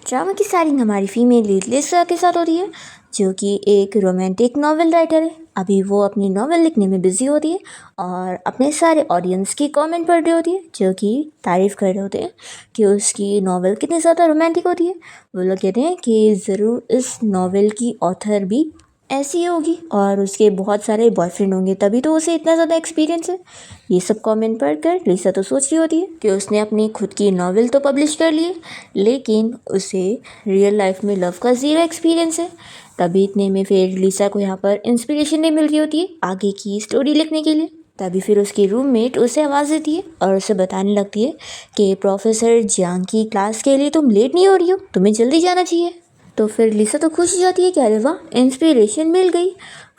Drama की starting हमारी female lead लिसा के साथ होती है, जो कि एक रोमांटिक नावल राइटर है। अभी वो अपनी नावल लिखने में बिजी होती है और अपने सारे ऑडियंस की कमेंट पढ़ रही होती है, जो कि तारीफ़ कर रहे होते हैं कि उसकी नावल कितनी ज़्यादा रोमांटिक होती है। वो लोग कहते हैं कि ज़रूर इस नावल की ऑथर भी ऐसी होगी और उसके बहुत सारे बॉयफ्रेंड होंगे, तभी तो उसे इतना ज़्यादा एक्सपीरियंस है। ये सब कमेंट पढ़कर लिसा तो सोच रही होती है कि उसने अपनी खुद की नावल तो पब्लिश कर ली है, लेकिन उसे रियल लाइफ में लव का ज़ीरो एक्सपीरियंस है। तभी इतने में फिर लिसा को यहाँ पर इंस्पिरेशन नहीं मिल रही होती है आगे की स्टोरी लिखने के लिए। तभी फिर उसकी रूममेट उसे आवाज़ देती है और उसे बताने लगती है कि प्रोफेसर जियांग की क्लास के लिए तुम लेट नहीं हो रही हो, तुम्हें जल्दी जाना चाहिए। तो फिर लिसा तो खुश हो जाती है कि अरे वाह, इंस्पिरेशन मिल गई।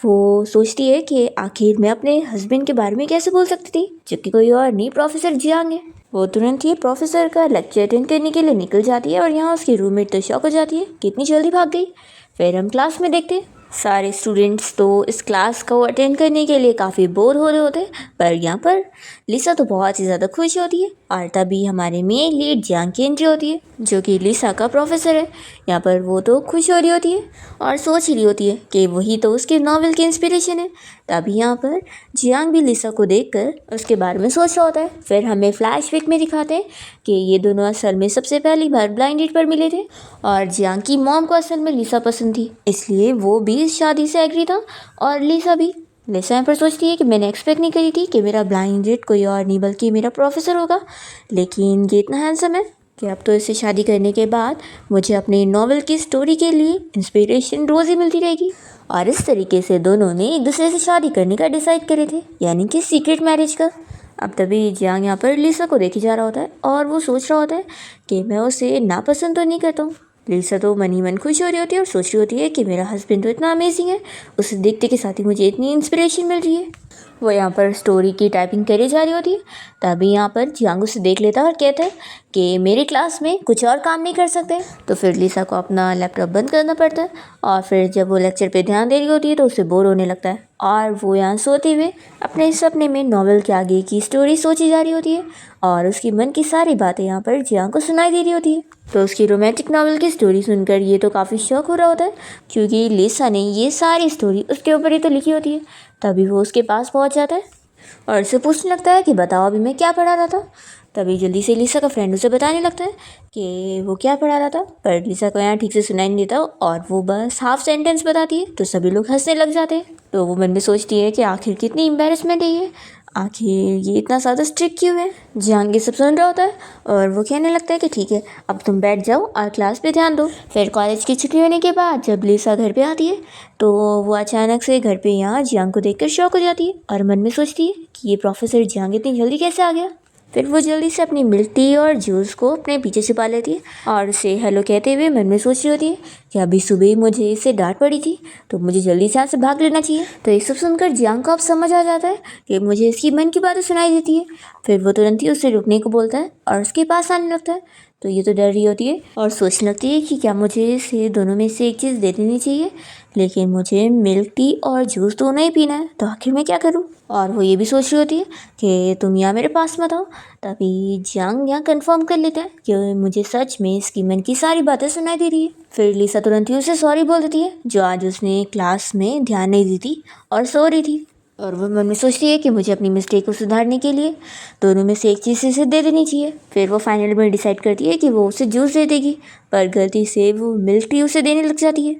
वो सोचती है कि आखिर मैं अपने हस्बैंड के बारे में कैसे बोल सकती थी, जबकि कोई और नहीं प्रोफेसर जियांग है। वो तुरंत ही प्रोफेसर का लेक्चर अटेंड करने के लिए निकल जाती है और यहाँ उसकी रूममेट तो शॉक हो जाती है कि इतनी जल्दी भाग गई। फिर हम क्लास में देखते हैं सारे स्टूडेंट्स तो इस क्लास को अटेंड करने के लिए काफ़ी बोर हो रहे होते हैं, पर यहाँ पर लिसा तो बहुत ही ज़्यादा खुश होती है। और तभी हमारे मेन लीड जियांग की एंट्री होती है, जो कि लिसा का प्रोफेसर है। यहाँ पर वो तो खुश हो रही होती है और सोच रही होती है कि वही तो उसके नावल की इंस्पिरेशन है। तभी यहाँ पर जियांग भी लिसा को देखकर उसके बारे में सोच रहा होता है। फिर हमें फ्लैशबैक में दिखाते हैं कि ये दोनों असल में सबसे पहली बार ब्लाइंड डेट पर मिले थे और जियांग की मॉम को असल में लिसा पसंद थी, इसलिए वो भी इस शादी से एग्री था और लिसा भी। लिसा यहाँ पर सोचती है कि मैंने एक्सपेक्ट नहीं करी थी कि मेरा ब्लाइंड डेट कोई और नहीं बल्कि मेरा प्रोफेसर होगा, लेकिन ये इतना हैंडसम है कि अब तो इसे शादी करने के बाद मुझे अपनी नावल की स्टोरी के लिए इंस्पिरेशन रोज़ ही मिलती रहेगी। और इस तरीके से दोनों ने एक दूसरे से शादी करने का डिसाइड करे थे, यानी कि सीक्रेट मैरिज का। अब तभी जियांग यहाँ पर लिसा को देखे जा रहा होता है और वो सोच रहा होता है कि मैं उसे नापसंद तो नहीं करता हूँ। लिसा तो मन ही मन खुश हो रही होती है और सोच रही होती है कि मेरा हस्बैंड तो इतना अमेजिंग है, उसे देखते के साथ ही मुझे इतनी इंस्पिरेशन मिल रही है। वो यहाँ पर स्टोरी की टाइपिंग करी जा रही होती है। तभी यहाँ पर जियांग उसे देख लेता है और कहता है कि मेरी क्लास में कुछ और काम नहीं कर सकते। तो फिर लिसा को अपना लैपटॉप बंद करना पड़ता है और फिर जब वो लेक्चर पे ध्यान दे रही होती है तो उसे बोर होने लगता है और वो यहाँ सोते हुए अपने सपने में नावल के आगे की स्टोरी सोची जा रही होती है और उसकी मन की सारी बातें यहाँ पर जियांग को सुनाई दे रही होती है। तो उसकी रोमांटिक नावल की स्टोरी सुनकर ये तो काफ़ी शौक हो रहा होता है, क्योंकि लिसा ने ये सारी स्टोरी उसके ऊपर ही तो लिखी होती है। तभी वो उसके पास पहुंच जाता है और उससे पूछने लगता है कि बताओ अभी मैं क्या पढ़ा रहा था। तभी जल्दी से लिसा का फ्रेंड उसे बताने लगता है कि वो क्या पढ़ा रहा था, पर लिसा को यहाँ ठीक से सुनाई नहीं देता और वो बस हाफ सेंटेंस बताती है तो सभी लोग हंसने लग जाते हैं। तो वो मन में सोचती है कि आखिर कितनी एम्बेरसमेंट है ये, आखिर ये इतना ज़्यादा स्ट्रिक्ट क्यों है। जियांग ये सब सुन रहा होता है और वो कहने लगता है कि ठीक है, अब तुम बैठ जाओ और क्लास पे ध्यान दो। फिर कॉलेज की छुट्टी होने के बाद जब लिसा घर पे आती है तो वो अचानक से घर पे यहाँ जियांग को देखकर शॉक हो जाती है और मन में सोचती है कि ये प्रोफेसर जियांग इतनी जल्दी कैसे आ गया। फिर वो जल्दी से अपनी मिल्क टी और जूस को अपने पीछे छिपा लेती है और उसे हेलो कहते हुए मन में सोच रही होती है कि अभी सुबह ही मुझे इससे डांट पड़ी थी, तो मुझे जल्दी से यहाँ से भाग लेना चाहिए। तो ये सब सुनकर जियांग को अब समझ आ जाता है कि मुझे इसकी मन की बातें सुनाई देती है। फिर वो तुरंत ही उसे रुकने को बोलता है और उसके पास आने लगता है। तो ये तो डर रही होती है और सोचने लगती है कि क्या मुझे इसे दोनों में से एक चीज़ दे देनी चाहिए, लेकिन मुझे मिल्क टी और जूस दोनों ही पीना है, तो आखिर मैं क्या करूँ। और वो ये भी सोच रही होती है कि तुम यहाँ मेरे पास मत आओ। तभी जियांग यहाँ कंफर्म कर लेता है कि मुझे सच में इसकी मन की सारी बातें सुनाई दे रही है। फिर लिसा तुरंत ही उसे सॉरी बोल देती है, जो आज उसने क्लास में ध्यान नहीं दी थी और सो रही थी। और वो मन में सोचती है कि मुझे अपनी मिस्टेक को सुधारने के लिए दोनों में से एक चीज़ इसे दे देनी चाहिए। फिर वो फाइनल में डिसाइड करती है कि वो उसे जूस दे देगी, पर गलती से वो मिल्क टी उसे देने लग जाती है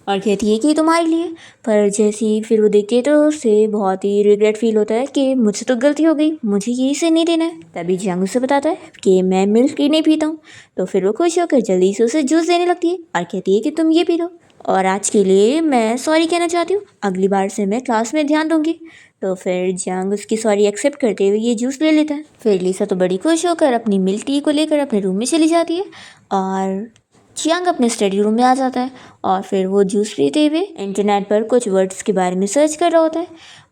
और कहती है कि तुम्हारे लिए। पर जैसे ही फिर वो देखती है तो उसे बहुत ही रिग्रेट फील होता है कि मुझसे तो गलती हो गई, मुझे ये इसे नहीं देना है। तभी जियांग उसे बताता है कि मैं मिल्क टी नहीं पीता हूँ। तो फिर वो खुश होकर जल्दी से उसे जूस देने लगती है और कहती है कि तुम ये पी लो, और आज के लिए मैं सॉरी कहना चाहती हूँ, अगली बार से मैं क्लास में ध्यान दूंगी। तो फिर जियांग उसकी सॉरी एक्सेप्ट करते हुए ये जूस ले लेता है। फिर लिसा तो बड़ी खुश होकर अपनी मिल्क टी को लेकर अपने रूम में चली जाती है और जियांग अपने स्टडी रूम में आ जाता है और फिर वो जूस पीते हुए इंटरनेट पर कुछ वर्ड्स के बारे में सर्च कर रहा होता है,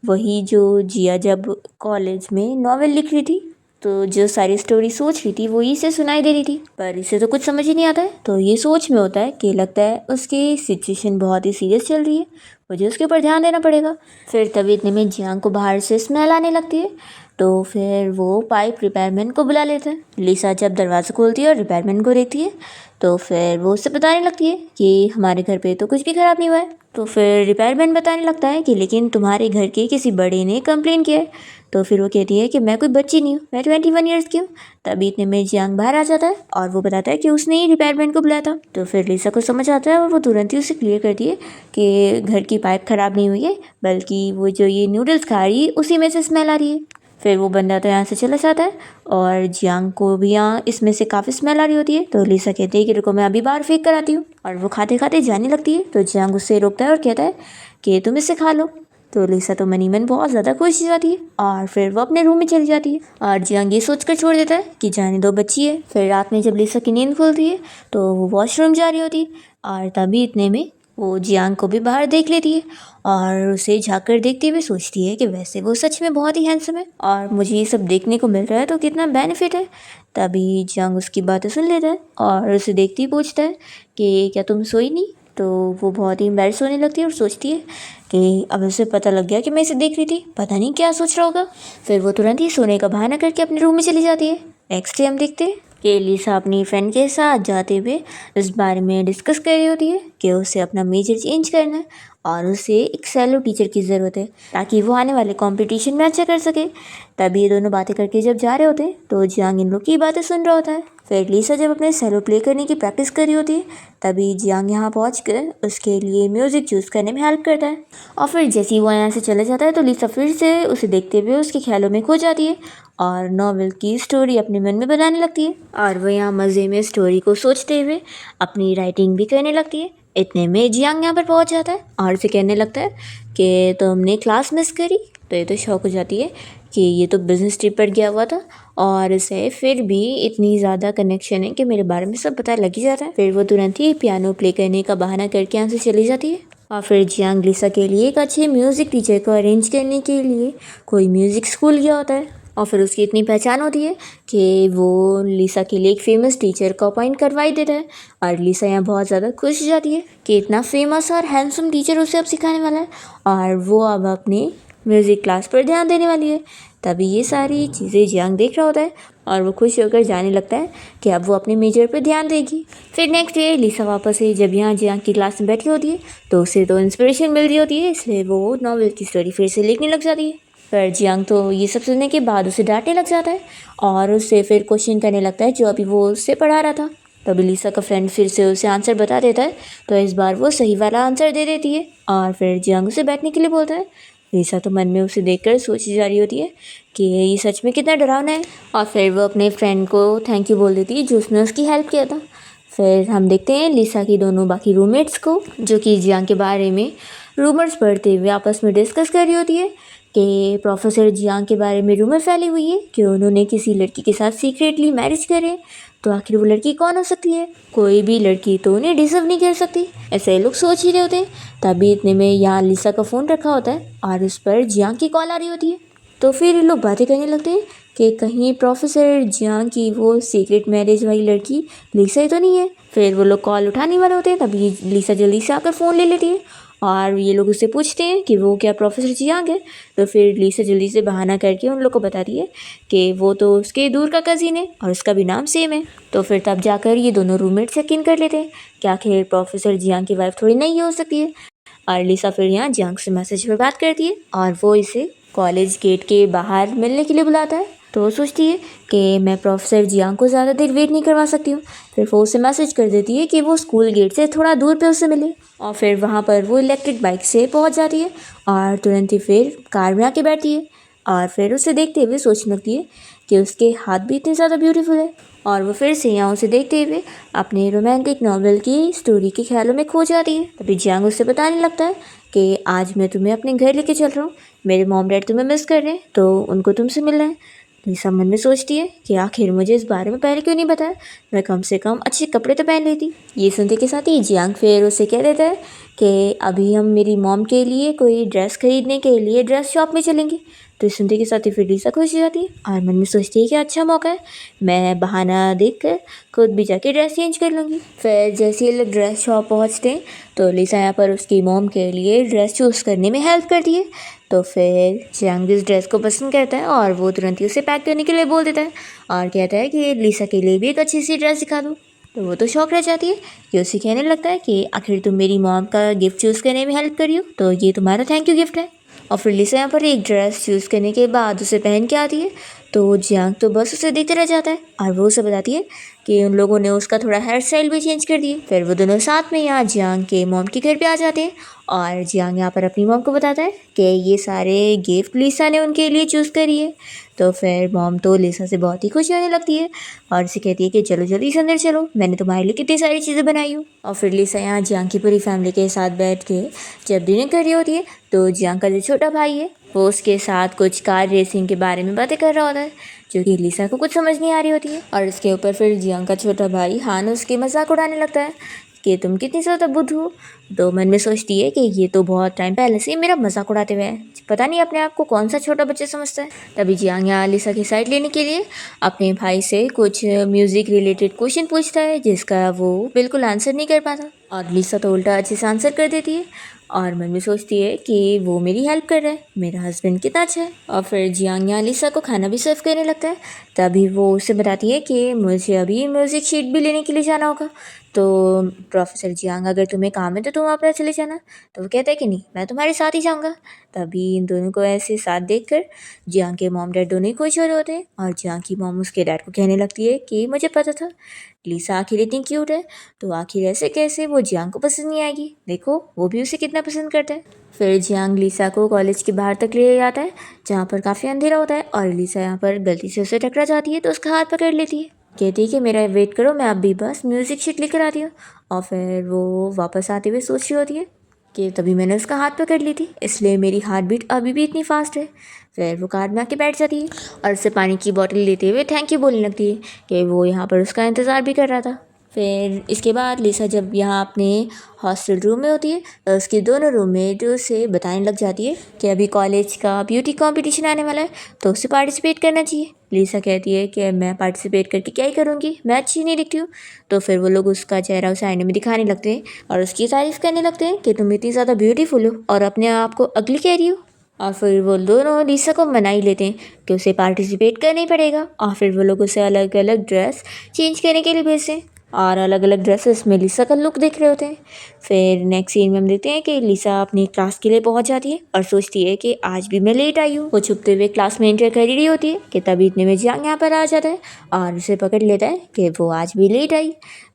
वही जो जिया जब कॉलेज में नॉवेल लिख रही थी। तो जो सारी स्टोरी सोच रही थी वो इसे सुनाई दे रही थी, पर इसे तो कुछ समझ ही नहीं आता है। तो ये सोच में होता है कि लगता है उसकी सिचुएशन बहुत ही सीरियस चल रही है, मुझे उसके ऊपर ध्यान देना पड़ेगा। फिर तभी इतने में जियांग को बाहर से स्मेल आने लगती है। तो फिर वो पाइप रिपेयरमैन को बुला लेता है। लिसा जब दरवाज़ा खोलती है और रिपेयरमैन को देखती है तो फिर वो उससे बताने लगती है कि हमारे घर पे तो कुछ भी ख़राब नहीं हुआ है। तो फिर रिपेयरमैन बताने लगता है कि लेकिन तुम्हारे घर के किसी बड़े ने कंप्लेन किया है। तो फिर वो कहती है कि मैं कोई बच्ची नहीं हूँ, मैं 21 ईयर्स की हूँ। तभी इतने में जियांग बाहर आ जाता है और वो बताता है कि उसने ही रिपेयरमैन को बुलाया था। तो फिर लिसा को समझ आता है और वो तुरंत ही उसे क्लियर करती है कि घर की पाइप ख़राब नहीं हुई है, बल्कि वो जो ये नूडल्स खा रही है उसी में से स्मेल आ रही है। फिर वो बंदा तो यहाँ से चला जाता है और जियांग को भी यहाँ इसमें से काफ़ी स्मेल आ रही होती है। तो लिसा कहती है कि रुको मैं अभी बाहर फेंक कर आती हूँ, और वो खाते खाते जाने लगती है। तो जियांग उससे रोकता है और कहता है कि तुम इसे खा लो। तो लिसा तो मनी मन बहुत ज़्यादा खुश हो जाती है और फिर वो अपने रूम में चली जाती है और जियांग ये सोच कर छोड़ देता है कि जाने दो, बच्ची है। फिर रात में जब लिसा की नींद खुलती है तो वो वॉशरूम जा रही होती है और तभी इतने में वो जियांग को भी बाहर देख लेती है और उसे झाँक कर देखते हुए सोचती है कि वैसे वो सच में बहुत ही हैंडसम है और मुझे ये सब देखने को मिल रहा है तो कितना बेनिफिट है। तभी जियांग उसकी बातें सुन लेता है और उसे देखते ही पूछता है कि क्या तुम सोई नहीं। तो वो बहुत ही एम्बैरेस होने लगती है और सोचती है कि अब उसे पता लग गया कि मैं इसे देख रही थी, पता नहीं क्या सोच रहा होगा। फिर वो तुरंत ही सोने का बहाना करके अपने रूम में चली जाती है। नेक्स्ट डे हम देखते हैं कि लिसा अपनी फ्रेंड के साथ जाते हुए इस बारे में डिस्कस कर रही होती है कि उसे अपना मेजर चेंज करना है और उसे एक सेलो टीचर की ज़रूरत है ताकि वो आने वाले कंपटीशन में अच्छा कर सके। तभी ये दोनों बातें करके जब जा रहे होते हैं तो जियांग इन लोग की बातें सुन रहा होता है। फिर लिसा जब अपने सेलो प्ले करने की प्रैक्टिस कर रही होती है तभी जियांग यहाँ पहुँच कर उसके लिए म्यूज़िक चूज़ करने में हेल्प करता है। और फिर जैसे ही वो यहाँ से चले जाता है तो लिसा फिर से उसे देखते हुए उसके ख्यालों में खो जाती है और नॉवेल की स्टोरी अपने मन में बनाने लगती है और वह यहाँ मज़े में स्टोरी को सोचते हुए अपनी राइटिंग भी करने लगती है। इतने में जियांग यहाँ पर पहुँच जाता है और उसे कहने लगता है कि तुमने क्लास मिस करी। तो ये तो शौक हो जाती है कि ये तो बिज़नेस ट्रिप पर गया हुआ था और इसे फिर भी इतनी ज़्यादा कनेक्शन है कि मेरे बारे में सब पता लग ही जाता है। फिर वो तुरंत ही पियानो प्ले करने का बहाना करके यहाँ से चली जाती है और फिर जियांग लिसा के लिए एक अच्छे म्यूज़िक टीचर को अरेंज करने के लिए कोई म्यूज़िक स्कूल गया होता है और फिर उसकी इतनी पहचान होती है कि वो लिसा के लिए एक फेमस टीचर को अपॉइंट करवाई देता है और लिसा यहाँ बहुत ज़्यादा खुश हो जाती है कि इतना फेमस और हैंडसम टीचर उसे अब सिखाने वाला है और वो अब अपने म्यूज़िक क्लास पर ध्यान देने वाली है। तभी ये सारी चीज़ें जियांग देख रहा होता है और वो खुश होकर जाने लगता है कि अब वो अपने मेजर पर ध्यान देगी। फिर नेक्स्ट डे लिसा वापस से जब यहाँ जियांग की क्लास में बैठी होती है तो उसे तो इंस्पिरेशन मिल रही होती है, इसलिए वो नॉवेल की स्टोरी फिर से लिखने लग जाती है। पर जियांग तो ये सब सुनने के बाद उसे डांटने लग जाता है और उससे फिर क्वेश्चन करने लगता है जो अभी वो उससे पढ़ा रहा था। तभी लिसा का फ्रेंड फिर से उसे आंसर बता देता है तो इस बार वो सही वाला आंसर दे देती है और फिर जियांग उसे बैठने के लिए बोलता है। लिसा तो मन में उसे देखकर सोची जा रही होती है कि ये सच में कितना डरावना है और फिर वो अपने फ्रेंड को थैंक यू बोल देती है जो उसने उसकी हेल्प किया था। फिर हम देखते हैं लिसा की दोनों बाकी रूममेट्स को जो कि जियांग के बारे में रूमर्स पढ़ते हुए आपस में डिस्कस कर रही होती है कि प्रोफेसर जियांग के बारे में रूमर फैली हुई है कि उन्होंने किसी लड़की के साथ सीक्रेटली मैरिज करे। तो आखिर वो लड़की कौन हो सकती है? कोई भी लड़की तो उन्हें डिजर्व नहीं कर सकती, ऐसे लोग सोच ही रहे होते हैं। तभी इतने में यहाँ लिसा का फ़ोन रखा होता है और उस पर जियांग की कॉल आ रही होती है। तो फिर ये लोग बातें करने लगते हैं कि कहीं प्रोफेसर जियांग की वो सीक्रेट मैरिज वाली लड़की लिसा ही तो नहीं है। फिर वो लोग कॉल उठाने वाले होते हैं तभी लिसा जल्दी से आकर फ़ोन ले लेती है और ये लोग उससे पूछते हैं कि वो क्या प्रोफेसर जियांग है। तो फिर लिसा जल्दी से बहाना करके उन लोग को बताती है कि वो तो उसके दूर का कज़िन है और उसका भी नाम सेम है। तो फिर तब जाकर ये दोनों रूममेट्स यकीन कर लेते हैं कि आखिर प्रोफेसर जियांग की वाइफ थोड़ी नहीं हो सकती है। और लिसा फिर यहाँ जियांग से मैसेज पर बात करती है और वो इसे कॉलेज गेट के बाहर मिलने के लिए बुलाता है। तो वो सोचती है कि मैं प्रोफेसर जियांग को ज़्यादा देर वेट नहीं करवा सकती हूँ। फिर वो उसे मैसेज कर देती है कि वो स्कूल गेट से थोड़ा दूर पे उससे मिले और फिर वहाँ पर वो इलेक्ट्रिक बाइक से पहुँच जाती है और तुरंत ही फिर कार में आके बैठती है और फिर उसे देखते हुए सोचने लगती है कि उसके हाथ भी इतने ज़्यादा ब्यूटीफुल है। और वो फिर से यहाँ उसे देखते हुए अपने रोमांटिक नॉवेल की स्टोरी के ख्यालों में खो जाती है। तभी जियांग उससे बताने लगता है कि आज मैं तुम्हें अपने घर लेके चल रहा हूँ, मेरे मॉम डैड तुम्हें मिस कर रहे हैं तो उनको तुमसे मिलना है। लिसा मन में सोचती है कि आखिर मुझे इस बारे में पहले क्यों नहीं बताया, मैं कम से कम अच्छे कपड़े तो पहन लेती। ये सुनते के साथ ही जियांग फिर उसे कह देता है कि अभी हम मेरी मॉम के लिए कोई ड्रेस खरीदने के लिए ड्रेस शॉप में चलेंगे। तो इस सुनते के साथ ही फिर लिसा खुश हो जाती है और मन में सोचती है कि अच्छा मौका है, मैं बहाना देख कर खुद भी जाके ड्रेस चेंज कर लूँगी। फिर जैसे ये लोग ड्रेस शॉप पहुँचते हैं तो लिसा यहाँ पर उसकी मॉम के लिए ड्रेस चूज़ करने में हेल्प करती है तो फिर जियांग इस ड्रेस को पसंद करता है और वो तुरंत ही उसे पैक करने के लिए बोल देता है और कहता है कि लिसा के लिए भी एक अच्छी सी ड्रेस दिखा दूँ। तो वो तो शौक रह जाती है कि उसे कहने लगता है कि आखिर तुम मेरी मॉम का गिफ्ट चूज़ करने में हेल्प करी हो, तो ये तुम्हारा थैंक यू गिफ्ट है। और फिर लिसा यहाँ पर एक ड्रेस चूज़ करने के बाद उसे पहन के आती है तो जियांग तो बस उसे देखते रह जाता है और वो उसे बताती है कि उन लोगों ने उसका थोड़ा हेयर स्टाइल भी चेंज कर दिए। फिर वो दोनों साथ में यहाँ जियांग के मॉम के घर पे आ जाते हैं और जियांग यहाँ पर अपनी मॉम को बताता है कि ये सारे गिफ्ट लिसा ने उनके लिए चूज़ करी है। तो फिर मॉम तो लिसा से बहुत ही खुश होने लगती है और उसे कहती है कि चलो जल्दी से अंदर चलो, मैंने तुम्हारे लिए कितनी सारी चीज़ें बनाई हूँ। और फिर लिसा यहाँ जियांग की पूरी फैमिली के साथ बैठ के जब डिनर कर रही होती है तो जियांग का जो छोटा भाई है वो उसके साथ कुछ कार रेसिंग के बारे में बातें कर रहा होता है जो कि लिसा को कुछ समझ नहीं आ रही होती है। और इसके ऊपर फिर जियांग का छोटा भाई हान उसके मजाक उड़ाने लगता है कि तुम कितनी ज़्यादा बुद्ध हो। तो मन में सोचती है कि ये तो बहुत टाइम पहले से मेरा मजाक उड़ाते हुए हैं, पता नहीं अपने आप को कौन सा छोटा बच्चा समझता है। तभी जियांग यहाँ लिसा की साइड लेने के लिए अपने भाई से कुछ म्यूज़िक रिलेटेड क्वेश्चन पूछता है जिसका वो बिल्कुल आंसर नहीं कर पाता और लिसा तो उल्टा अच्छे से आंसर कर देती है और मन में सोचती है कि वो मेरी हेल्प कर रहा है, मेरा हस्बैंड कितना अच्छा है। और फिर जियांग यहाँ लिसा को खाना भी सर्व करने लगता है। तभी वो उसे बताती है कि मुझे अभी म्यूज़िक शीट भी लेने के लिए जाना होगा, तो प्रोफेसर जियांग अगर तुम्हें काम है तो तुम अपना चले जाना। तो वो कहता है कि नहीं, मैं तुम्हारे साथ ही जाऊँगा। तभी इन दोनों को ऐसे साथ देखकर जियांग के मॉम डैड दोनों ही खुश हो रहे होते हैं और जियांग की मॉम उसके डैड को कहने लगती है कि मुझे पता था लिसा आखिर इतनी क्यूट है, तो आखिर ऐसे कैसे वो जियांग को पसंद नहीं आएगी, देखो वो भी उसे कितना पसंद करता है। फिर जियांग लिसा को कॉलेज के बाहर तक ले जाता है जहाँ पर काफ़ी अंधेरा होता है और लिसा यहाँ पर गलती से उसे टकरा जाती है तो उसका हाथ पकड़ लेती है, कहती है कि मेरा वेट करो, मैं अभी बस म्यूज़िक शीट लेकर आती हूँ। और फिर वो वापस आते हुए सोच रही होती है कि तभी मैंने उसका हाथ पकड़ ली थी, इसलिए मेरी हार्ट बीट अभी भी इतनी फास्ट है। फिर वो कार में आके बैठ जाती है और उससे पानी की बोतल लेते हुए थैंक यू बोलने लगती है कि वो यहाँ पर उसका इंतज़ार भी कर रहा था। फिर इसके बाद लिसा जब यहाँ अपने हॉस्टल रूम में होती है तो उसकी दोनों रूममेट उसे बताने लग जाती है कि अभी कॉलेज का ब्यूटी कंपटीशन आने वाला है तो उसे पार्टिसिपेट करना चाहिए। लिसा कहती है कि मैं पार्टिसिपेट करके क्या ही करूँगी, मैं अच्छी नहीं दिखती हूँ। तो फिर वो लोग उसका चेहरा उसे आईने में दिखाने लगते हैं और उसकी तारीफ़ करने लगते हैं कि तुम इतनी ज़्यादा ब्यूटीफुल हो और अपने आप को अगली कह रही हो। और फिर वो दोनों लिसा को मना ही लेते हैं कि उसे पार्टिसिपेट करना ही पड़ेगा और फिर वो लोग उसे अलग अलग ड्रेस चेंज करने के लिए भेजते हैं और अलग अलग ड्रेसेस में लिसा का लुक देख रहे होते हैं। फिर नेक्स्ट सीन में हम देखते हैं कि लिसा अपनी क्लास के लिए पहुंच जाती है और सोचती है कि आज भी मैं लेट आई हूँ। वो छुपते हुए क्लास में एंटर कर रही होती है कि तभी इतने में जियांग यहाँ पर आ जाता है और उसे पकड़ लेता है कि वो आज भी लेट आई।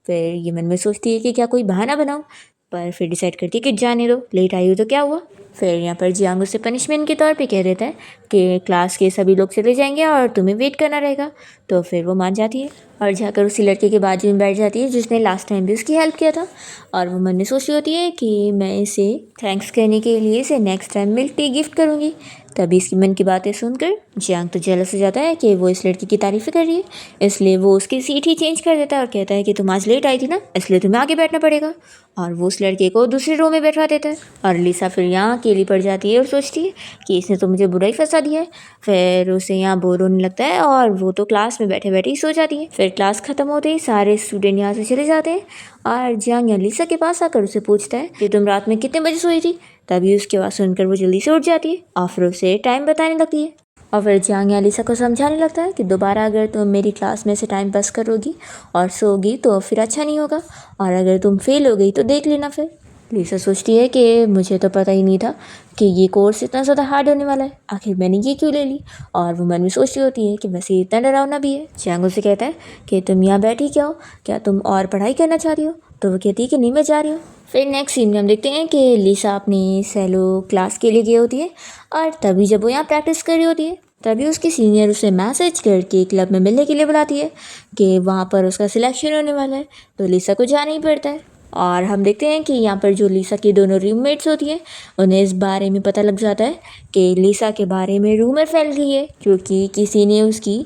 फिर ये मन में सोचती है कि क्या कोई बहाना बनाऊँ, पर फिर डिसाइड करती है कि जाने दो, लेट आई हो तो क्या हुआ। फिर यहाँ पर जियांग उसे पनिशमेंट के तौर पे कह देता है कि क्लास के सभी लोग चले जाएंगे और तुम्हें वेट करना रहेगा। तो फिर वो मान जाती है और जाकर उसी लड़के के बाजू में बैठ जाती है जिसने लास्ट टाइम भी उसकी हेल्प किया था और वो मन में सोच रही होती है कि मैं इसे थैंक्स करने के लिए इसे next time milk tea gift करूँगी। तभी इसकी मन की बातें सुनकर जियांग तो जेलस हो जाता है कि वो इस लड़की की तारीफ़ें कर रही है, इसलिए वो उसकी सीट ही चेंज कर देता है और कहता है कि तुम आज लेट आई थी ना, इसलिए तुम्हें आगे बैठना पड़ेगा। और वो उस लड़के को दूसरे रो में बैठा देता है और लिसा फिर यहाँ अकेली पड़ जाती है और सोचती है कि इसने तो मुझे बुरा ही फंसा दिया है। फिर उसे यहाँ बोर होने लगता है और वो तो क्लास में बैठे बैठे ही सो जाती है। फिर क्लास ख़त्म होते ही सारे स्टूडेंट यहाँ से चले जाते हैं और जियांग यहाँ लिसा के पास आकर उसे पूछता है कि तुम रात में कितने बजे सोई थी। तभी उसकी आवाज़ सुनकर वो जल्दी से उठ जाती है और फिर उसे टाइम बताने लगती है और फिर जियांग यहाँ लिसा को समझाने लगता है कि दोबारा अगर तुम मेरी क्लास में से टाइम पास करोगी और सोगी तो फिर अच्छा नहीं होगा और अगर तुम फेल हो गई तो देख लेना। फिर लिसा सोचती है कि मुझे तो पता ही नहीं था कि ये कोर्स इतना ज़्यादा हार्ड होने वाला है, आखिर मैंने ये क्यों ले ली। और वो मन में सोचती होती है कि वैसे इतना डरावना भी है। जियांग उसे कहता है कि तुम यहाँ बैठी क्या हो, क्या तुम और पढ़ाई करना चाह रही हो। तो वो कहती है कि नहीं, मैं जा रही हूँ। फिर नेक्स्ट सीन में हम देखते हैं कि लिसा अपनी सेलो क्लास के लिए गई होती है और तभी जब वो यहाँ प्रैक्टिस कर रही होती है तभी उसकी सीनियर उसे मैसेज करके क्लब में मिलने के लिए बुलाती है कि वहाँ पर उसका सिलेक्शन होने वाला है, तो लिसा को जाना ही पड़ता है। और हम देखते हैं कि यहाँ पर जो लिसा की दोनों रूममेट्स होती हैं उन्हें इस बारे में पता लग जाता है कि लिसा के बारे में रूमर फैल गई है क्योंकि किसी ने उसकी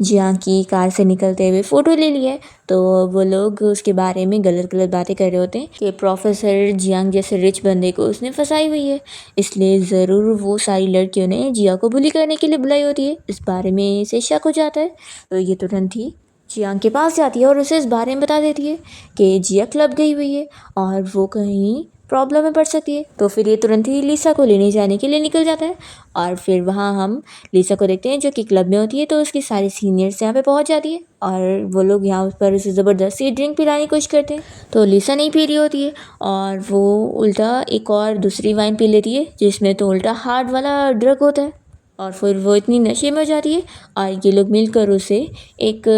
जियांग की कार से निकलते हुए फ़ोटो ले ली है। तो वो लोग उसके बारे में गलत गलत बातें कर रहे होते हैं कि प्रोफेसर जियांग जैसे रिच बंदे को उसने फंसाई हुई है, इसलिए ज़रूर वो सारी लड़कियों ने जिया को बुली करने के लिए बुलाई होती है। इस बारे में इसे शक हो जाता है तो ये तुरंत ही जियांग के पास जाती है और उसे इस बारे में बता देती है कि जिया क्लब गई हुई है और वो कहीं प्रॉब्लम में पड़ सकती है। तो फिर ये तुरंत ही लिसा को लेने जाने के लिए निकल जाता है और फिर वहाँ हम लिसा को देखते हैं जो कि क्लब में होती है। तो उसकी सारी सीनियर्स यहाँ पे पहुँच जाती है और वो लोग यहाँ पर उसे ज़बरदस्ती ड्रिंक पिलाने की कोशिश करते हैं। तो लिसा नहीं पी रही होती है और वो उल्टा एक और दूसरी वाइन पी लेती है जिसमें तो उल्टा हार्ड वाला ड्रग होता है। और फिर वो इतनी नशे में हो जाती है और ये लोग मिलकर उसे एक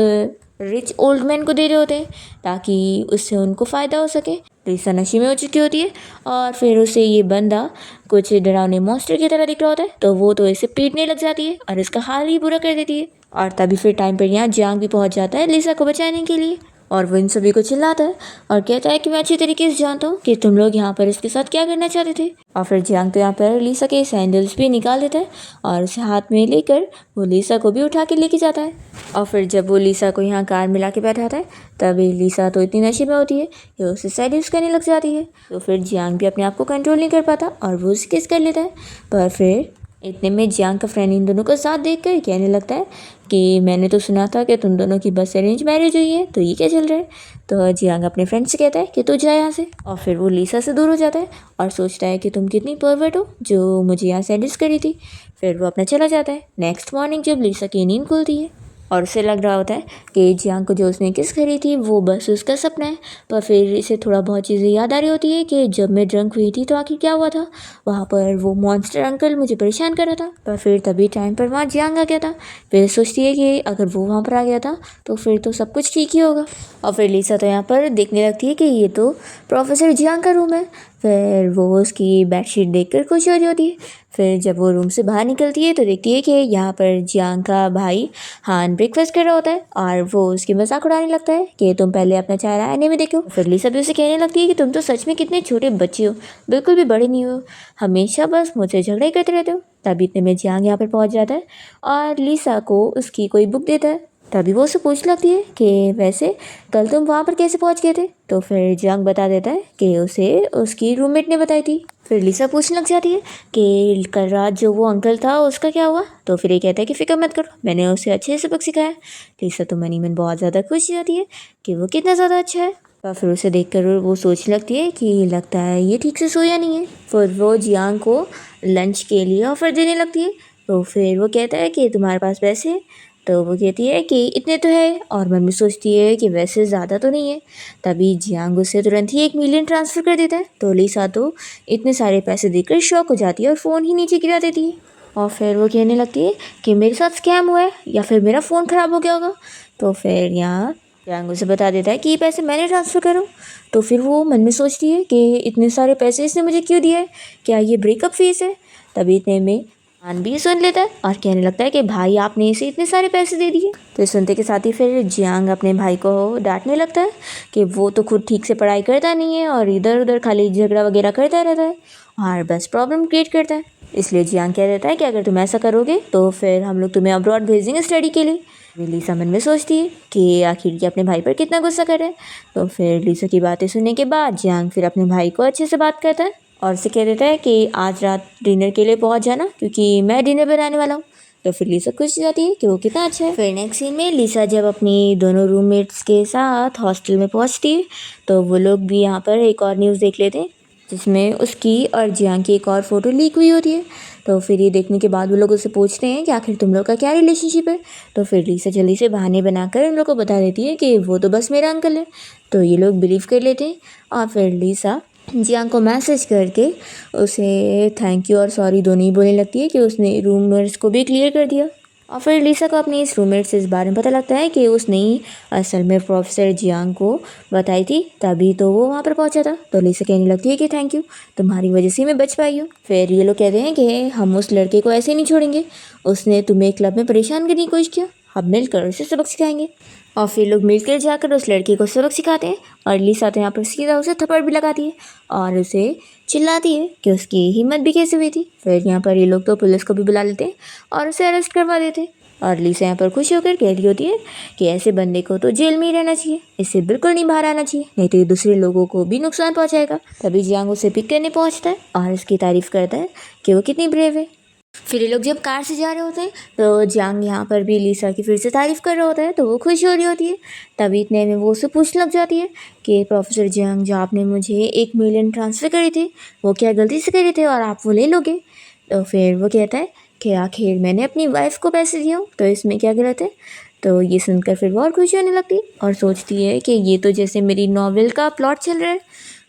रिच ओल्ड मैन को दे रहे होते हैं ताकि उससे उनको फ़ायदा हो सके। लिसा नशे में हो चुकी होती है और फिर उसे ये बंदा कुछ डरावने मॉन्स्टर की तरह दिख रहा होता है। तो वो तो इसे पीटने लग जाती है और इसका हाल ही बुरा कर देती है। और तभी फिर टाइम पर यहाँ जियांग भी पहुँच जाता है लिसा को बचाने के लिए और वो इन सभी को चिल्लाता है और कहता है कि मैं अच्छी तरीके से जानता हूँ कि तुम लोग यहाँ पर इसके साथ क्या करना चाहते थे। और फिर जियांग तो यहाँ पर लिसा के सैंडल्स भी निकाल देता है और उसे हाथ में लेकर वो लिसा को भी उठा के लेके जाता है। और फिर जब वो लिसा को यहाँ कार में ला के बैठाता है तभी लिसा तो इतनी नशे में होती है कि उसे सेड्यूस करने लग जाती है। तो फिर जियांग भी अपने आप को कंट्रोल नहीं कर पाता और वो उसे किस कर लेता है। पर फिर इतने में जियांग का फ्रेंड इन दोनों का साथ देखकर कहने लगता है कि मैंने तो सुना था कि तुम दोनों की बस अरेंज मैरिज हुई है, तो ये क्या चल रहा है। तो जियांग अपने फ्रेंड से कहता है कि तू जा यहाँ से। और फिर वो लिसा से दूर हो जाता है और सोचता है कि तुम कितनी परवर्ट हो जो मुझे यहाँ से एडजस्ट करी थी। फिर वो अपना चला जाता है। नेक्स्ट मॉर्निंग जब लिसा की नींद खुलती है और उसे लग रहा होता है कि जियांग को जो उसने किस करी थी वो बस उसका सपना है। पर फिर इसे थोड़ा बहुत चीज़ें याद आ रही होती है कि जब मैं ड्रंक हुई थी तो आखिर क्या हुआ था। वहाँ पर वो मॉन्स्टर अंकल मुझे परेशान कर रहा था। पर फिर तभी टाइम पर वहाँ जियांग आ गया था। फिर सोचती है कि अगर वो वहाँ पर आ गया था तो फिर तो सब कुछ ठीक ही होगा। और फिर लिसा तो यहाँ पर देखने लगती है कि ये तो प्रोफेसर जियांग का रूम है। फिर वो उसकी बेडशीट देखकर खुश हो रही होती है। फिर जब वो रूम से बाहर निकलती है तो देखती है कि यहाँ पर जियांग का भाई हान ब्रेकफास्ट कर रहा होता है और वो उसकी मजाक उड़ाने लगता है कि तुम पहले अपना चेहरा आईने में देखो। फिर लिसा भी उसे कहने लगती है कि तुम तो सच में कितने छोटे बच्चे हो, बिल्कुल भी बड़े नहीं हो, हमेशा बस मुझसे झगड़े करते रहते हो। तभी इतने में जियांग यहाँ पर पहुँच जाता है और लिसा को उसकी कोई बुक देता है। तभी वो उससे पूछ लगती है कि वैसे कल तुम वहाँ पर कैसे पहुँच गए थे। तो फिर जियांग बता देता है कि उसे उसकी रूममेट ने बताई थी। फिर लिसा पूछने लग जाती है कि कल रात जो वो अंकल था उसका क्या हुआ। तो फिर ये कहता है कि फिक्र मत करो, मैंने उसे अच्छे से सबक सिखाया। लिसा तो मनी मन बहुत ज़्यादा खुश हो जाती है कि वो कितना ज़्यादा अच्छा है। और फिर उसे देखकर वो सोचने लगती है कि लगता है ये ठीक से सोया नहीं है। फिर वो जियांग को लंच के लिए ऑफ़र देने लगती है। तो फिर वो कहता है कि तुम्हारे पास पैसे हैं। तो वो कहती है कि इतने तो है और मन में सोचती है कि वैसे ज़्यादा तो नहीं है। तभी जियांग उसे तुरंत ही 1 मिलियन ट्रांसफ़र कर देता है। तो लिसा तो इतने सारे पैसे देकर शॉक हो जाती है और फ़ोन ही नीचे गिरा देती है। और फिर वो कहने लगती है कि मेरे साथ स्कैम हुआ है या फिर मेरा फ़ोन ख़राब हो गया होगा। तो फिर यहाँ जियांग उसे बता देता है कि ये पैसे मैंने ट्रांसफ़र करो। तो फिर वो मन में सोचती है कि इतने सारे पैसे इसने मुझे क्यों दिए, क्या ये ब्रेकअप फ़ीस है। तभी इतने में हान भी सुन लेता है और कहने लगता है कि भाई आपने इसे इतने सारे पैसे दे दिए। तो सुनते के साथ ही फिर जियांग अपने भाई को डांटने लगता है कि वो तो खुद ठीक से पढ़ाई करता नहीं है और इधर उधर खाली झगड़ा वगैरह करता रहता है और बस प्रॉब्लम क्रिएट करता है। इसलिए जियांग कह देता है कि अगर तुम ऐसा करोगे तो फिर हम लोग तुम्हें अब्रॉड भेज देंगे स्टडी के लिए। लिसा मन में सोचती है कि आखिर ये अपने भाई पर कितना गुस्सा कर रहा है। तो फिर लिसा की बातें सुनने के बाद जियांग फिर अपने भाई को अच्छे से बात करता है और उसे कह देता है कि आज रात डिनर के लिए पहुंच जाना क्योंकि मैं डिनर बनाने वाला हूँ। तो फिर लिसा खुश हो जाती है कि वो कितना अच्छा है। फिर नेक्स्ट सीन में लिसा जब अपनी दोनों रूममेट्स के साथ हॉस्टल में पहुंचती है तो वो लोग भी यहाँ पर एक और न्यूज़ देख लेते हैं जिसमें उसकी और जियांग की एक और फ़ोटो लीक हुई होती है। तो फिर ये देखने के बाद वो लोग उससे पूछते हैं कि आखिर तुम लोग का क्या रिलेशनशिप है। तो फिर लिसा जल्दी से बहाने बनाकर उन लोग को बता देती है कि वो तो बस मेरा अंकल है। तो ये लोग बिलीव कर लेते हैं और फिर लिसा जियांग को मैसेज करके उसे थैंक यू और सॉरी दोनों ही बोलने लगती है कि उसने रूमर्स को भी क्लियर कर दिया। और फिर लिसा को अपनी इस रूममेट से इस बारे में पता लगता है कि उसने ही असल में प्रोफेसर जियांग को बताई थी, तभी तो वो वहाँ पर पहुँचा था। तो लिसा कहने लगती है कि थैंक यू, तुम्हारी वजह से मैं बच पाई हूँ। फिर ये लोग कहते हैं कि हम उस लड़के को ऐसे नहीं छोड़ेंगे, उसने तुम्हें क्लब में परेशान करने की कोशिश किया, हम मिलकर उसे सबक सिखाएंगे। और फिर लोग मिलकर जाकर उस लड़के को सबक सिखाते हैं और लिसा तो यहाँ पर सीधा उसे थप्पड़ भी लगाती है और उसे चिल्लाती है कि उसकी हिम्मत भी कैसे हुई थी। फिर यहाँ पर ये लोग तो पुलिस को भी बुला लेते हैं और उसे अरेस्ट करवा देते हैं। और लिसा यहाँ पर खुश होकर कह रही होती है कि ऐसे बंदे को तो जेल में ही रहना चाहिए, इससे बिल्कुल नहीं बाहर आना चाहिए, नहीं तो ये दूसरे लोगों को भी नुकसान पहुँचाएगा। तभी जियांग उसे पिक करने पहुँचता है और उसकी तारीफ़ करता है कि वो कितनी ब्रेव है। फिर ये लोग जब कार से जा रहे होते हैं तो जियांग यहाँ पर भी लिसा की फिर से तारीफ़ कर रहा होता है, तो वो खुश हो रही होती है। तभी इतने में वो उससे पूछने लग जाती है कि प्रोफेसर जियांग, जो आपने मुझे 1 मिलियन ट्रांसफ़र करे थे, वो क्या गलती से करे थे और आप वो ले लोगे? तो फिर वो कहता है कि आखिर मैंने अपनी वाइफ को पैसे दिए हूँ, तो इसमें क्या गलत है? तो ये सुनकर फिर वो और खुशी होने लगती है और सोचती है कि ये तो जैसे मेरी नॉवेल का प्लॉट चल रहा है।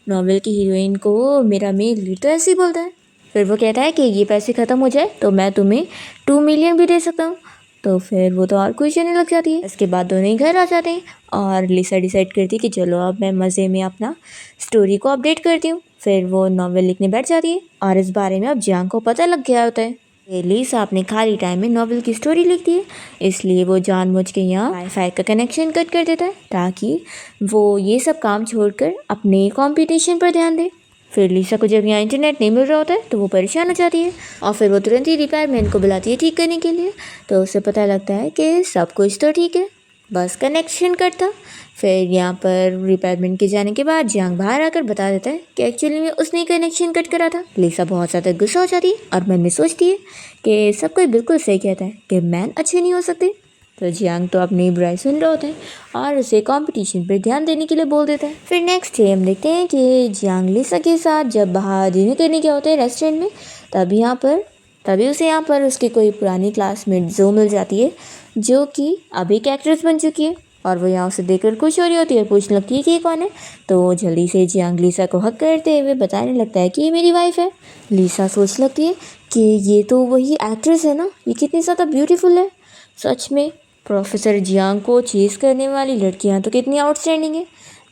नॉवेल की हीरोइन को मेरा मेन लीड तो ऐसे ही बोलता है। फिर वो कहता है कि ये पैसे ख़त्म हो जाए तो मैं तुम्हें 2 मिलियन भी दे सकता हूँ। तो फिर वो तो और खुश होने लग जाती है। इसके बाद दोनों ही घर आ जाते हैं और लिसा डिसाइड करती है कि चलो अब मैं मज़े में अपना स्टोरी को अपडेट करती हूँ। फिर वो नॉवेल लिखने बैठ जाती है और इस बारे में अब जियांग को पता लग गया होता है। लिसा अपने खाली टाइम में नॉवेल की स्टोरी लिखती है, इसलिए वो जानबूझ के यहाँ वाईफाई का कनेक्शन कट कर देता है ताकि वो ये सब काम छोड़कर अपने कंपटीशन पर ध्यान दे। फिर लिसा को जब यहाँ इंटरनेट नहीं मिल रहा होता है तो वो परेशान हो जाती है और फिर वो तुरंत ही रिपेयरमैन को बुलाती है ठीक करने के लिए। तो उसे पता लगता है कि सब कुछ तो ठीक है, बस कनेक्शन कट था। फिर यहाँ पर रिपेयरमैन के जाने के बाद जियांग बाहर आकर बता देता है कि एक्चुअली में उसने ही कनेक्शन कट करा था। लिसा बहुत ज़्यादा गुस्सा हो जाती है और मन में सोचती है कि सब कोई बिल्कुल सही कहता है कि मैन अच्छे नहीं हो सकते। तो जियांग तो अपनी बुराई सुन रहे होते हैं और उसे कंपटीशन पर ध्यान देने के लिए बोल देता है। फिर नेक्स्ट डे हम देखते हैं कि जियांग लिसा के साथ जब बाहर डिनर करने गया होता है रेस्टोरेंट में, तभी उसे यहाँ पर उसकी कोई पुरानी क्लासमेट जो मिल जाती है, जो कि अभी एक एक्ट्रेस बन चुकी है। और वो यहाँ उसे देखकर खुश हो रही होती है, पूछने लगती है कि ये कौन है। तो जल्दी से जियांग लिसा को हक करते हुए बताने लगता है कि ये मेरी वाइफ है। लिसा सोच लगती है कि ये तो वही एक्ट्रेस है ना, ये कितनी ज़्यादा ब्यूटीफुल है। सच में प्रोफेसर जियांग को चेज़ करने वाली लड़कियां तो कितनी आउटस्टैंडिंग है।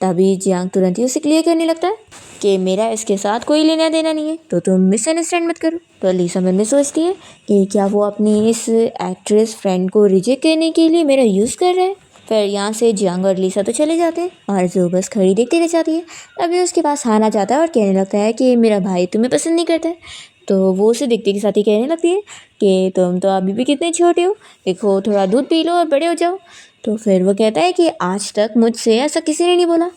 तभी जियांग तुरंत ही उसे क्लियर करने लगता है कि मेरा इसके साथ कोई लेना देना नहीं है, तो तुम मिसअंडरस्टैंड मत करो। तो लिसा मन में सोचती है कि क्या वो अपनी इस एक्ट्रेस फ्रेंड को रिजेक्ट करने के लिए मेरा यूज़ कर रहे हैं। फिर यहाँ से जियांग और लिसा तो चले जाते हैं और जो बस खड़ी देखती रह जाती है। तभी उसके पास हान आ जाता है और कहने लगता है कि मेरा भाई तुम्हें पसंद नहीं करता है। तो वो उसे देखते के साथ ही कहने लगती है कि तुम तो अभी भी कितने छोटे हो, देखो थोड़ा दूध पी लो और बड़े हो जाओ। तो फिर वो कहता है कि आज तक मुझसे ऐसा किसी ने नहीं बोला।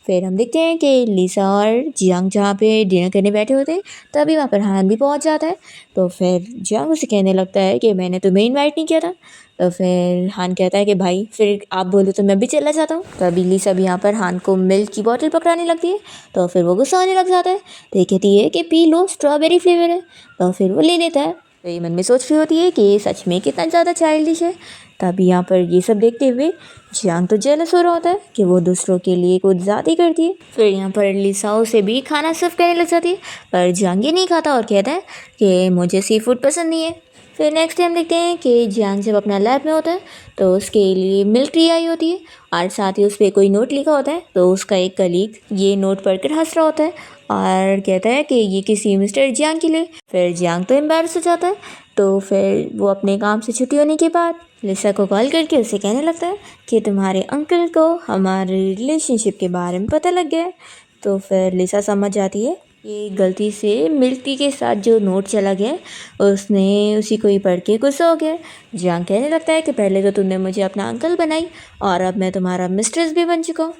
फिर हम देखते हैं कि लिसा और जियांग जहाँ पे डिनर करने बैठे होते हैं तभी वहाँ पर हान भी पहुँच जाता है। तो फिर जियांग उसे कहने लगता है कि मैंने तुम्हें इनवाइट नहीं किया था। तो फिर हान कहता है कि भाई फिर आप बोलो तो मैं भी चला जाता हूँ। तो अभी लिसा भी यहाँ पर हान को मिल्क की बोतल पकड़ाने लगती है। तो फिर वो गुस्सा होने लग जाता है, तो ये कहती है कि पी लो, स्ट्रॉबेरी फ्लेवर है। तो फिर वो ले लेता है। तो ये मन में सोच रही होती है कि ये सच में कितना ज़्यादा चाइल्डिश है। तभी यहाँ पर ये सब देखते हुए जियांग तो जेलस हो रहा होता है कि वो दूसरों के लिए कुछ ज़्यादा ही करती है। फिर यहाँ पर लिसा उसे भी खाना सर्व करने लग जाती है, पर जियांग ये नहीं खाता और कहता है कि मुझे सी फूड पसंद नहीं है। फिर नेक्स्ट टाइम देखते हैं कि जियांग जब अपना लैब में होता है तो उसके लिए मिल्क ट्री आई होती है और साथ ही उस पर कोई नोट लिखा होता है। तो उसका एक कलीग ये नोट पढ़कर हंस रहा होता है और कहता है कि ये किसी मिस्टर जियांग के लिए। फिर जियांग तो एम्बैरस हो जाता है। तो फिर वो अपने काम से छुट्टी होने के बाद लिसा को कॉल करके उसे कहने लगता है कि तुम्हारे अंकल को हमारे रिलेशनशिप के बारे में पता लग गया है। तो फिर लिसा समझ जाती है ये गलती से मिल्क टी के साथ जो नोट चला गया उसने उसी को ही पढ़ के गुस्सा हो गया। जियांग कहने लगता है कि पहले तो तुमने मुझे अपना अंकल बनाई और अब मैं तुम्हारा मिस्ट्रेस भी बन चुका हूँ।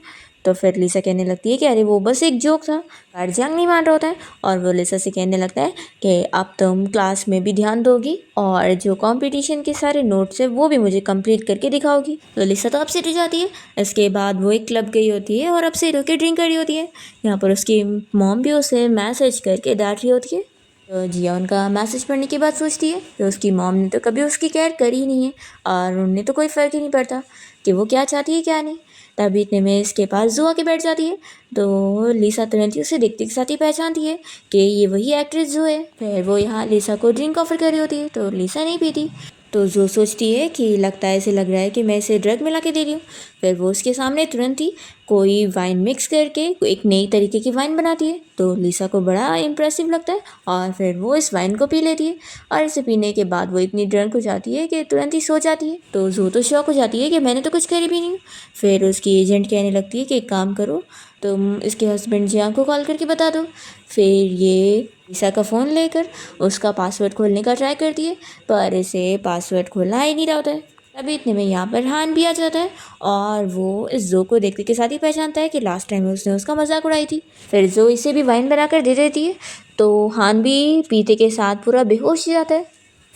तो फिर लिसा कहने लगती है कि अरे वो बस एक जोक था, पर जियांग नहीं मान रहा होता है और वो लिसा से कहने लगता है कि अब तुम क्लास में भी ध्यान दोगी और जो कंपटीशन के सारे नोट्स है वो भी मुझे कंप्लीट करके दिखाओगी। तो लिसा तो अपसेट हो जाती है। इसके बाद वो एक क्लब गई होती है और अपसेट होकर ड्रिंक कर रही होती है। यहाँ पर उसकी मॉम भी उसे मैसेज करके डांट रही होती है। तो जिया उनका मैसेज पढ़ने के बाद सोचती है कि उसकी मॉम ने तो कभी उसकी केयर करी ही नहीं है और उन्हें तो कोई फ़र्क ही नहीं पड़ता कि वो क्या चाहती है क्या नहीं। तभी इतने में इसके पास जो आके बैठ जाती है। तो लिसा तुरंत ही उसे देखते के साथ ही पहचानती है कि ये वही एक्ट्रेस जो है। फिर वो यहाँ लिसा को ड्रिंक ऑफर कर रही होती है तो लिसा नहीं पीती। तो जो सोचती है कि लगता है ऐसे लग रहा है कि मैं इसे ड्रग मिला के दे रही हूँ। फिर वो उसके सामने तुरंत ही कोई वाइन मिक्स करके एक नई तरीके की वाइन बनाती है। तो लिसा को बड़ा इम्प्रेसिव लगता है और फिर वो इस वाइन को पी लेती है और इसे पीने के बाद वो इतनी ड्रंक हो जाती है कि तुरंत ही सो जाती है। तो जो तो शॉक हो जाती है कि मैंने तो कुछ करी भी नहीं। फिर उसकी एजेंट कहने लगती है कि एक काम करो, तुम इसके हस्बैंड जियांग को कॉल करके बता दो। फिर ये लिसा का फ़ोन लेकर उसका पासवर्ड खोलने का ट्राई करती है, पर इसे पासवर्ड खोलना ही नहीं रहा होता है। तभी इतने में यहाँ पर हान भी आ जाता है और वो इस जो को देखते के साथ ही पहचानता है कि लास्ट टाइम उसने उसका मजाक उड़ाई थी। फिर जो इसे भी वाइन बनाकर दे देती है। तो हान भी पीते के साथ पूरा बेहोश हो जाता है।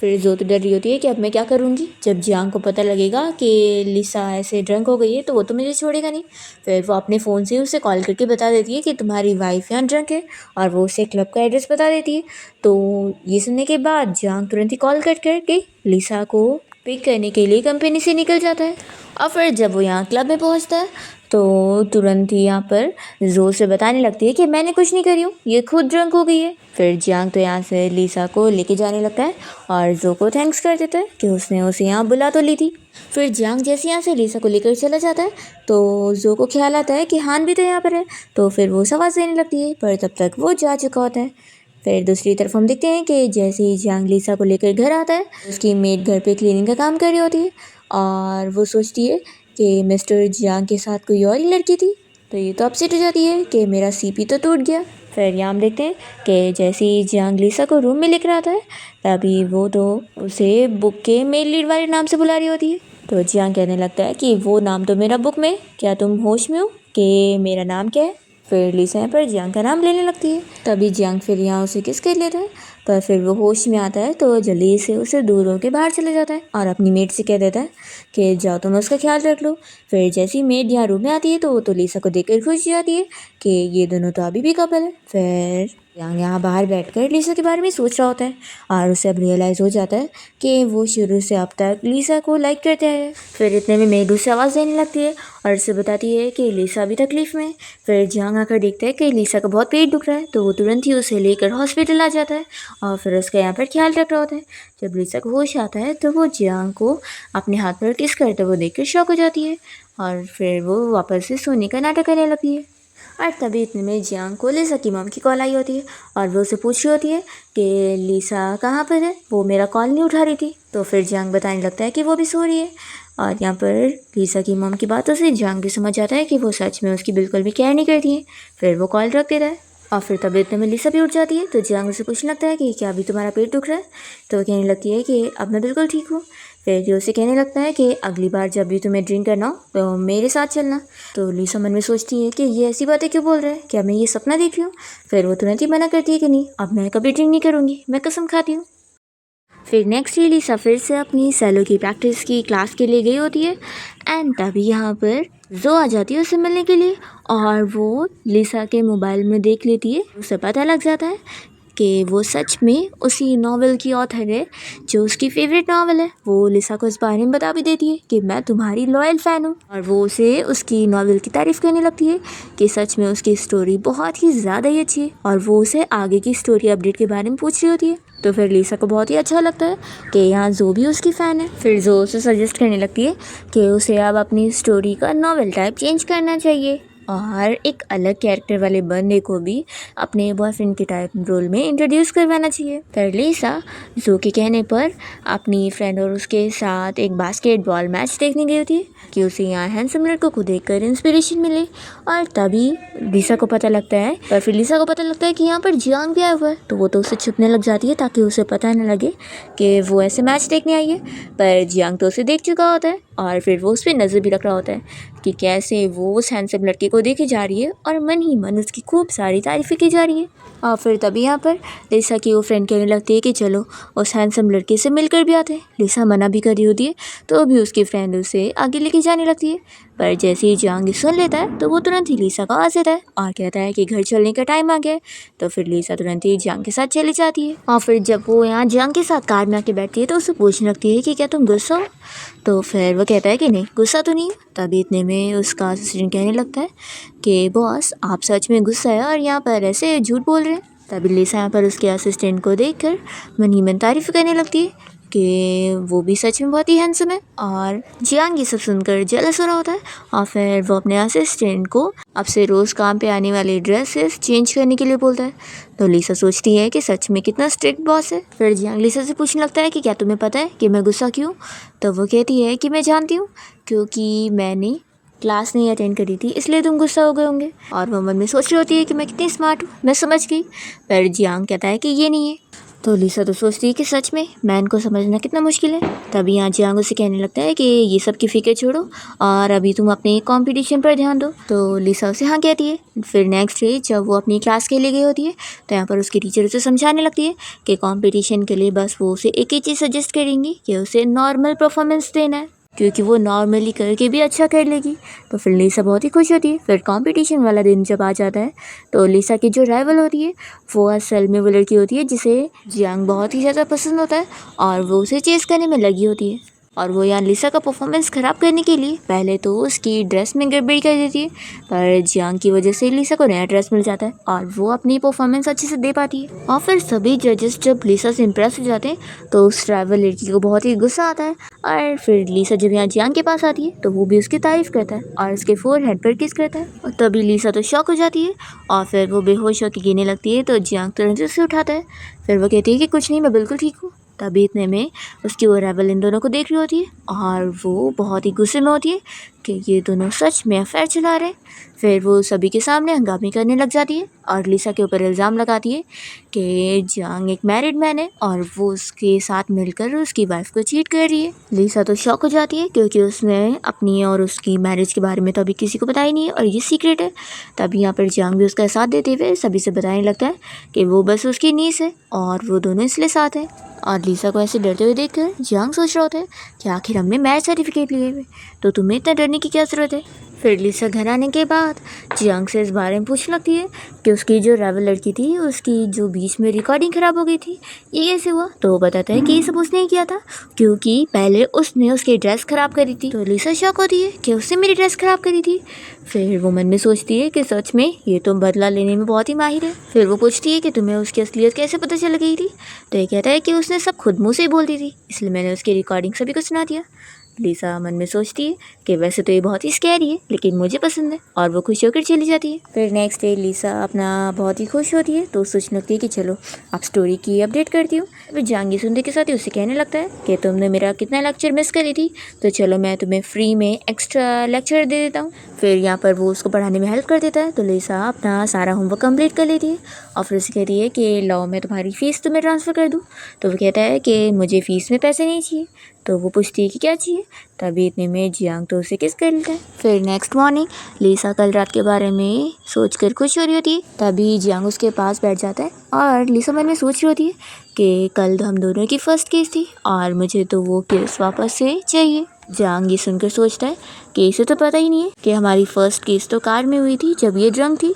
फिर जो तो डर रही होती है कि अब मैं क्या करूँगी। जब जियांग को पता लगेगा कि लिसा ऐसे ड्रंक हो गई है तो वो तो मुझे छोड़ेगा नहीं। फिर वो अपने फ़ोन से उसे कॉल करके बता देती है कि तुम्हारी वाइफ यहाँ ड्रंक है, और वो उसे क्लब का एड्रेस बता देती है। तो ये सुनने के बाद जियांग तुरंत ही कॉल कट करके लिसा को पिक करने के लिए कंपनी से निकल जाता है। और फिर जब वो यहाँ क्लब में पहुँचता है तो तुरंत ही यहाँ पर ज़ोर से बताने लगती है कि मैंने कुछ नहीं करी हूँ, ये खुद ड्रंक हो गई है। फिर जियांग तो यहाँ से लिसा को लेके जाने लगता है और ज़ो को थैंक्स कर देता है कि उसने उसे यहाँ बुला तो ली थी। फिर जियांग जैसे यहाँ से लिसा को लेकर चला जाता है तो ज़ो को ख्याल आता है कि हान भी तो यहाँ पर है, तो फिर वो आवाज़ देने लगती है, पर तब तक वो जा चुका होता है। फिर दूसरी तरफ हम देखते हैं कि जैसे ही जियांग लिसा को लेकर घर आता है, उसकी मेड घर पे क्लीनिंग का काम कर रही होती है और वो सोचती है कि मिस्टर जियांग के साथ कोई और ही लड़की थी। तो ये तो अपसेट हो जाती है कि मेरा सीपी तो टूट गया। फिर यहाँ हम देखते हैं कि जैसे ही जियांग लिसा को रूम में लेकर आता है तभी वो तो उसे बुक के मेल लीड वाले नाम से बुला रही होती है। तो जियांग कहने लगता है कि वो नाम तो मेरा बुक में, क्या तुम होश में हो कि मेरा नाम क्या है। फिर लिसा यहाँ पर जियांग का नाम लेने लगती है। तभी जियांग फिर यहाँ उसे किस कर लेता है, पर फिर वो होश में आता है तो जल्दी से उसे दूर होकर बाहर चले जाता है और अपनी मेड से कह देता है कि जाओ तुम उसका ख्याल रख लो। फिर जैसे ही मेड यहाँ रूम में आती है तो वो तो लिसा को देखकर खुश हो जाती है कि ये दोनों तो अभी भी कपल है। फिर यहाँ बाहर बैठकर लिसा के बारे में सोच रहा होता है और उसे अब रियलाइज़ हो जाता है कि वो शुरू से अब तक लिसा को लाइक करते हैं। फिर इतने में मेड उसे आवाज़ देने लगती है और उसे बताती है कि लिसा अभी तकलीफ़ में। फिर जियांग आकर देखता है कि लिसा का बहुत पेट दुख रहा है, तो वो तुरंत ही उसे लेकर हॉस्पिटल आ जाता है और फिर उसका यहाँ पर ख्याल रख रहा होता है। जब लिसा को होश आता है तो वो जियांग को अपने हाथ पर किस करते हुए देखकर शॉक हो जाती है और फिर वो वापस से सोने का नाटक करने लगती है। और तभी इतने में जियांग को लिसा की मॉम की कॉल आई होती है और वो उसे पूछ रही होती है कि लिसा कहाँ पर है, वो मेरा कॉल नहीं उठा रही थी। तो फिर जियांग बताने लगता है कि वो भी सो रही है और यहाँ पर लिसा की मॉम की बातों से जियांग भी समझ जाता है कि वो सच में उसकी बिल्कुल भी केयर नहीं करती है। फिर वो कॉल रख देता है और फिर तभी इतने में लिसा भी उठ जाती है। तो जियांग उसे पूछने लगता है कि क्या अभी तुम्हारा पेट दुख रहा है। तो वो कहने लगती है कि अब मैं बिल्कुल ठीक हूँ। फिर ये उसे कहने लगता है कि अगली बार जब भी तुम्हें ड्रिंक करना हो तो मेरे साथ चलना। तो लिसा मन में सोचती है कि ये ऐसी बातें क्यों बोल रहा है, क्या मैं ये सपना देख रही हूँ। फिर वो तुरंत ही मना करती है कि नहीं, अब मैं कभी ड्रिंक नहीं करूँगी, मैं कसम खाती हूँ। फिर नेक्स्ट डे लिसा फिर से अपनी सेलो की प्रैक्टिस की क्लास के लिए गई होती है एंड तभी यहाँ पर जो आ जाती है उससे मिलने के लिए और वो लिसा के मोबाइल में देख लेती है। उसे पता लग जाता है कि वो सच में उसी नावल की ऑथर है जो उसकी फेवरेट नावल है। वो लिसा को इस बारे में बता भी देती है कि मैं तुम्हारी लॉयल फ़ैन हूँ और वो उसे उसकी नावल की तारीफ़ करने लगती है कि सच में उसकी स्टोरी बहुत ही ज़्यादा ही अच्छी है और वो उसे आगे की स्टोरी अपडेट के बारे में पूछ रही होती है। तो फिर लिसा को बहुत ही अच्छा लगता है कि यहाँ जो भी उसकी फ़ैन है। फिर जो उसे सजेस्ट करने लगती है कि उसे अब अपनी स्टोरी का नावल टाइप चेंज करना चाहिए और एक अलग कैरेक्टर वाले बंदे को भी अपने बॉयफ्रेंड के टाइप रोल में इंट्रोड्यूस करवाना चाहिए। फिर लिसा जो के कहने पर अपनी फ्रेंड और उसके साथ एक बास्केटबॉल मैच देखने गई थी कि उसे यहाँ हैंडसम लड़कों को देखकर इंस्पिरेशन मिले। और तभी लिसा को पता लगता है कि यहाँ पर जियांग भी आया हुआ है, तो वो तो उसे छुपने लग जाती है ताकि उसे पता न लगे कि वो ऐसे मैच देखने आई है। पर जियांग तो उसे देख चुका होता है और फिर वो उस पर नज़र भी रख रहा होता है कि कैसे वो उस हैंडसम लड़के को देखी जा रही है और मन ही मन उसकी खूब सारी तारीफ़ें की जा रही है। और फिर तभी यहाँ पर लिसा की वो फ्रेंड कहने लगती है कि चलो उस हैंडसम लड़के से मिलकर भी आते हैं। लिसा मना भी कर रही होती है तो भी उसकी फ्रेंड उसे आगे लेके जाने लगती है, पर जैसे ही जियांग सुन लेता है तो वो तुरंत ही लिसा को आवाज़ देता है और कहता है कि घर चलने का टाइम आ गया है। तो फिर लिसा तुरंत ही जियांग के साथ चली जाती है और फिर जब वो यहाँ जियांग के साथ कार में आके बैठती है तो उसे पूछने लगती है कि क्या तुम गुस्सा हो। तो फिर वो कहता है कि नहीं, गुस्सा तो नहीं। तभी इतने में उसका असिस्टेंट कहने लगता है कि बॉस आप सच में गुस्सा है और यहाँ पर ऐसे झूठ बोल रहे हैं। तभी लिसा यहाँ पर उसके असिस्टेंट को देखकर मन ही मन तारीफ़ करने लगती है कि वो भी सच में बहुत ही हैंडसम है। और जियांग ये सब सुनकर जेलस हो रहा होता है और फिर वो अपने असिस्टेंट को अब से रोज़ काम पे आने वाली ड्रेसेस चेंज करने के लिए बोलता है। तो लिसा सोचती है कि सच में कितना स्ट्रिक्ट बॉस है। फिर जियांग लिसा से पूछने लगता है कि क्या तुम्हें पता है कि मैं गुस्सा क्यों। तो वो कहती है कि मैं जानती हूँ, क्योंकि मैंने क्लास नहीं अटेंड करी थी इसलिए तुम गुस्सा हो गए होंगे। और वो मन में सोच रही होती है कि मैं कितनी स्मार्ट हूँ, मैं समझ गई। पर जियांग कहता है कि ये नहीं है तो लिसा तो सोचती है कि सच में मैन को समझना कितना मुश्किल है। तभी यहाँ जियांग उसे कहने लगता है कि ये सब की फिक्र छोड़ो और अभी तुम अपने कंपटीशन पर ध्यान दो। तो लिसा उसे हाँ कहती है। फिर नेक्स्ट डे जब वो अपनी क्लास के लिए गई होती है तो यहाँ पर उसकी टीचर उसे समझाने लगती है कि कंपटीशन के लिए बस वो उसे एक ही चीज़ सजेस्ट करेंगी कि उसे नॉर्मल परफॉर्मेंस देना है, क्योंकि वो नॉर्मली करके भी अच्छा कर लेगी। तो फिर लिसा बहुत ही खुश होती है। फिर कंपटीशन वाला दिन जब आ जाता है तो लिसा की जो राइवल होती है वो असल में वो लड़की होती है जिसे जियांग बहुत ही ज़्यादा पसंद होता है और वो उसे चेस करने में लगी होती है। और वो यहाँ लिसा का परफॉर्मेंस ख़राब करने के लिए पहले तो उसकी ड्रेस में गड़बड़ी कर देती है, पर जियांग की वजह से लिसा को नया ड्रेस मिल जाता है और वो अपनी परफॉर्मेंस अच्छे से दे पाती है। और फिर सभी जजेस जब लिसा से इम्प्रेस हो जाते हैं तो उस राइवल लड़की को बहुत ही गुस्सा आता है। और फिर लिसा जब यहाँ जियांग के पास आती है तो वो भी उसकी तारीफ़ करता है और उसके फोरहेड पर किस करता है। और तभी लिसा तो शॉक हो जाती है और फिर वो बेहोश होकर गिरने लगती है। तो जियांग तुरंत उसे उठाता है। फिर वो कहती है कि कुछ नहीं, मैं बिल्कुल ठीक हूँ। तभी इतने में उसकी वो राइवल इन दोनों को देख रही होती है और वो बहुत ही गुस्से में होती है कि ये दोनों सच में अफेयर चला रहे हैं। फिर वो सभी के सामने हंगामे करने लग जाती है और लिसा के ऊपर इल्ज़ाम लगाती है कि जियांग एक मैरिड मैन है और वो उसके साथ मिलकर उसकी वाइफ को चीट कर रही है। लिसा तो शॉक हो जाती है क्योंकि उसने अपनी और उसकी मैरिज के बारे में तो अभी किसी को बताया नहीं है और ये सीक्रेट है। तभी यहाँ पर जियांग भी उसका साथ देते हुए सभी से बताने लगता है कि वो बस उसकी नीस है और वो दोनों इसलिए साथ हैं। और लिसा को ऐसे डरते हुए देखकर जियांग सोच रहा होता है कि आखिर हमने मैरिज सर्टिफिकेट लिए हुए, तो तुम्हें इतना डरने की क्या ज़रूरत है। फिर लिसा घर आने के बाद जियांग से इस बारे में पूछने लगती है कि उसकी जो राइवल लड़की थी उसकी जो बीच में रिकॉर्डिंग ख़राब हो गई थी, ये कैसे हुआ। तो वो बताता है कि ये सब उसने ही किया था क्योंकि पहले उसने उसकी ड्रेस ख़राब करी थी। तो लिसा शॉक होती है कि उसने मेरी ड्रेस ख़राब करी थी। फिर वो मन में सोचती है कि सच में ये तो बदला लेने में बहुत ही माहिर है। फिर वो पूछती है कि तुम्हें उसकी असलियत कैसे पता चल गई थी। तो ये कहता है कि उसने सब खुद मुँह से ही बोल दी थी, इसलिए मैंने उसकी रिकॉर्डिंग सभी को सुना दिया। लिसा मन में सोचती है कि वैसे तो ये बहुत ही स्कैरी है लेकिन मुझे पसंद है और वो खुश होकर चली जाती है। फिर नेक्स्ट डे लिसा अपना बहुत ही खुश होती है तो सोचने लगती है कि चलो अब स्टोरी की अपडेट करती हूँ। फिर जांगी सुनते के साथ ही उससे कहने लगता है कि तुमने मेरा कितना लेक्चर मिस करी थी, तो चलो मैं तुम्हें फ्री में एक्स्ट्रा लेक्चर दे देता हूँ। फिर यहाँ पर वो उसको पढ़ाने में हेल्प कर देता है तो लिसा अपना सारा होमवर्क कंप्लीट कर लेती है और फिर उसे कहती है कि लो मैं तुम्हारी फ़ीस तुम्हें ट्रांसफ़र कर दूँ। तो वो कहता है कि मुझे फ़ीस में पैसे नहीं चाहिए। तो वो पूछती है कि क्या चाहिए। तभी इतने में जियांग तो उसे किस कर लेता है। फिर नेक्स्ट मॉर्निंग लिसा कल रात के बारे में सोचकर खुश हो रही होती है। तभी जियांग उसके पास बैठ जाता है और लिसा मन में सोच रही होती है कि कल हम दोनों की फ़र्स्ट केस थी और मुझे तो वो केस वापस से चाहिए। जियांग ये सुनकर सोचता है कि इसे तो पता ही नहीं है कि हमारी फ़र्स्ट केस तो कार में हुई थी जब ये ड्रंक थी।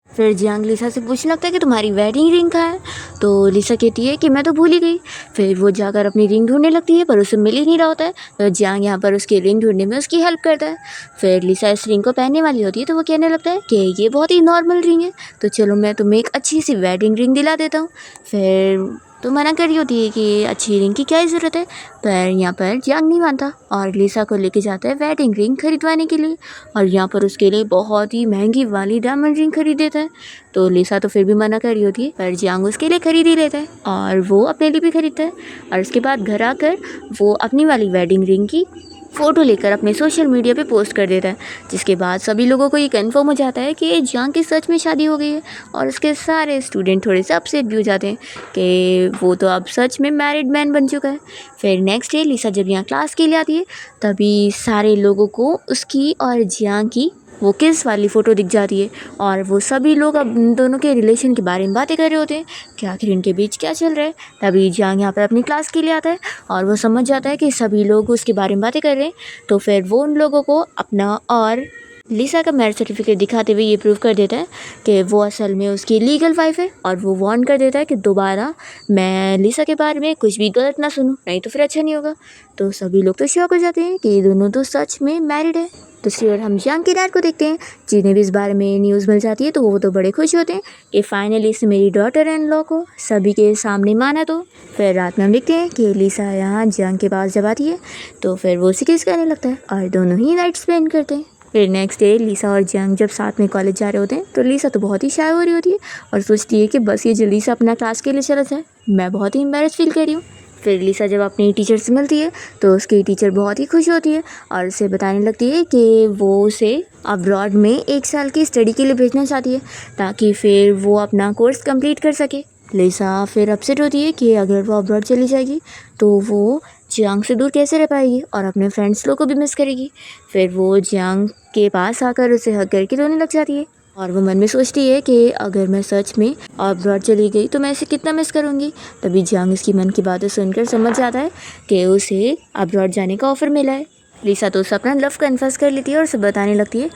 फिर जियांग लिसा से पूछने लगता है कि तुम्हारी वेडिंग रिंग कहाँ है। तो लिसा कहती है कि मैं तो भूल ही गई। फिर वो जाकर अपनी रिंग ढूंढने लगती है पर उसे मिल ही नहीं रहा होता है। तो जियांग यहाँ पर उसकी रिंग ढूंढने में उसकी हेल्प करता है। फिर लिसा इस रिंग को पहनने वाली होती है तो वो कहने लगता है कि ये बहुत ही नॉर्मल रिंग है, तो चलो मैं तुम्हें एक अच्छी सी वेडिंग रिंग दिला देता हूँ। फिर तो मना कर रही होती है कि अच्छी रिंग की क्या ज़रूरत है, पर यहाँ पर जियांग नहीं मानता और लिसा को लेके जाता है वेडिंग रिंग खरीदवाने के लिए और यहाँ पर उसके लिए बहुत ही महंगी वाली डायमंड रिंग खरीद देता है। तो लिसा तो फिर भी मना कर रही होती है पर जियांग उसके लिए खरीद ही लेता है और वो अपने लिए भी खरीदता है। और उसके बाद घर आकर वो अपनी वाली वेडिंग रिंग की फ़ोटो लेकर अपने सोशल मीडिया पे पोस्ट कर देता है, जिसके बाद सभी लोगों को ये कंफर्म हो जाता है कि जियांग की सच में शादी हो गई है और उसके सारे स्टूडेंट थोड़े से अपसेट भी हो जाते हैं कि वो तो अब सच में मैरिड मैन बन चुका है। फिर नेक्स्ट डे लिसा जब यहाँ क्लास के लिए आती है तभी सारे लोगों को उसकी और जियांग की वो किस वाली फ़ोटो दिख जाती है और वो सभी लोग अब इन दोनों के रिलेशन के बारे में बातें कर रहे होते हैं कि आखिर इनके बीच क्या चल रहा है। तभी जियांग यहाँ पर अपनी क्लास के लिए आता है और वो समझ जाता है कि सभी लोग उसके बारे में बातें कर रहे हैं। तो फिर वो उन लोगों को अपना और लिसा का मैरिज सर्टिफिकेट दिखाते हुए ये प्रूव कर देता है कि वो असल में उसकी लीगल वाइफ है और वो वार्न कर देता है कि दोबारा मैं लिसा के बारे में कुछ भी गलत ना सुनूं, नहीं तो फिर अच्छा नहीं होगा। तो सभी लोग तो शॉक हो जाते हैं कि ये दोनों तो सच में मैरिड है। दूसरी ओर हम जियांग के डैड को देखते हैं, जिन्हें भी इस बारे में न्यूज़ मिल जाती है तो वो तो बड़े खुश होते हैं कि फाइनली इसने मेरी डॉटर इन लॉ को सभी के सामने माना। तो फिर रात में हम देखते हैं कि लिसा यहाँ जियांग के पास जब आती है तो फिर वो उसे किस करने लगता है और दोनों ही नाइट स्पेंड करते हैं। फिर नेक्स्ट डे लिसा और जियांग जब साथ में कॉलेज जा रहे होते हैं तो लिसा तो बहुत ही शाय हो रही होती है और सोचती है कि बस ये जल्दी से अपना क्लास के लिए चला जाए, मैं बहुत ही एम्बेरस फील कर रही हूँ। फिर लिसा जब अपनी टीचर से मिलती है तो उसकी टीचर बहुत ही खुश होती है और उसे बताने लगती है कि वो उसे अब्रॉड में 1 साल की स्टडी के लिए भेजना चाहती है ताकि फिर वो अपना कोर्स कंप्लीट कर सके। लिसा फिर अपसेट होती है कि अगर वो अब्रॉड चली जाएगी तो वो जियांग से दूर कैसे रह पाएगी और अपने फ्रेंड्स लोग को भी मिस करेगी। फिर वो जियांग के पास आकर उसे हग करके रोने लग जाती है और वो मन में सोचती है कि अगर मैं सच में अब्रॉड चली गई तो मैं इसे कितना मिस करूँगी। तभी जियांग इसकी मन की बातें सुनकर समझ जाता है कि उसे अब्रॉड जाने का ऑफ़र मिला है। लिसा तो उसे अपना लव कन्फेस कर लेती है और उसे बताने लगती है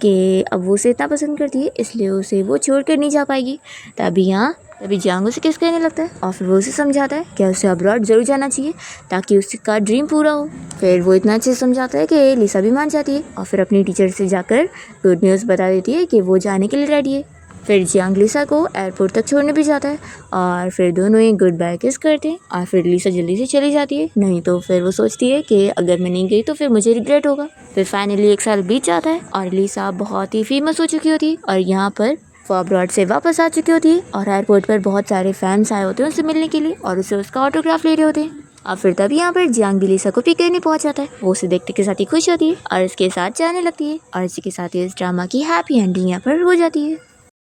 कि अब वो उसे इतना पसंद करती है इसलिए उसे वो छोड़ कर नहीं जा पाएगी। तभी जियांग उसे किस कहने लगता है और फिर वो उसे समझाता है कि उसे अब्रॉड ज़रूर जाना चाहिए ताकि उसका ड्रीम पूरा हो। फिर वो इतना अच्छे से समझाता है कि लिसा भी मान जाती है और फिर अपनी टीचर से जाकर गुड न्यूज़ बता देती है कि वो जाने के लिए रेडी है। फिर जियांग लिसा को एयरपोर्ट तक छोड़ने भी जाता है और फिर दोनों ही गुड बाय किस करते हैं और फिर लिसा जल्दी से चली जाती है। नहीं तो फिर वो सोचती है कि अगर मैं नहीं गई तो फिर मुझे रिग्रेट होगा। फिर फाइनली 1 साल बीत जाता है और लिसा बहुत ही फेमस हो चुकी होती है और यहाँ पर वो अब्रॉड से वापस आ चुकी होती है और एयरपोर्ट पर बहुत सारे फैंस आए होते हैं उससे मिलने के लिए और उसे उसका ऑटोग्राफ ले रहे होते हैं। और फिर तभी यहाँ पर जियांग भी लिसा को पिक करने पहुंच जाता है। वो उसे देखते के साथ ही खुश होती है और इसके साथ जाने लगती है और इसी के साथ ही इस ड्रामा की हैप्पी एंडिंग यहाँ पर हो जाती है।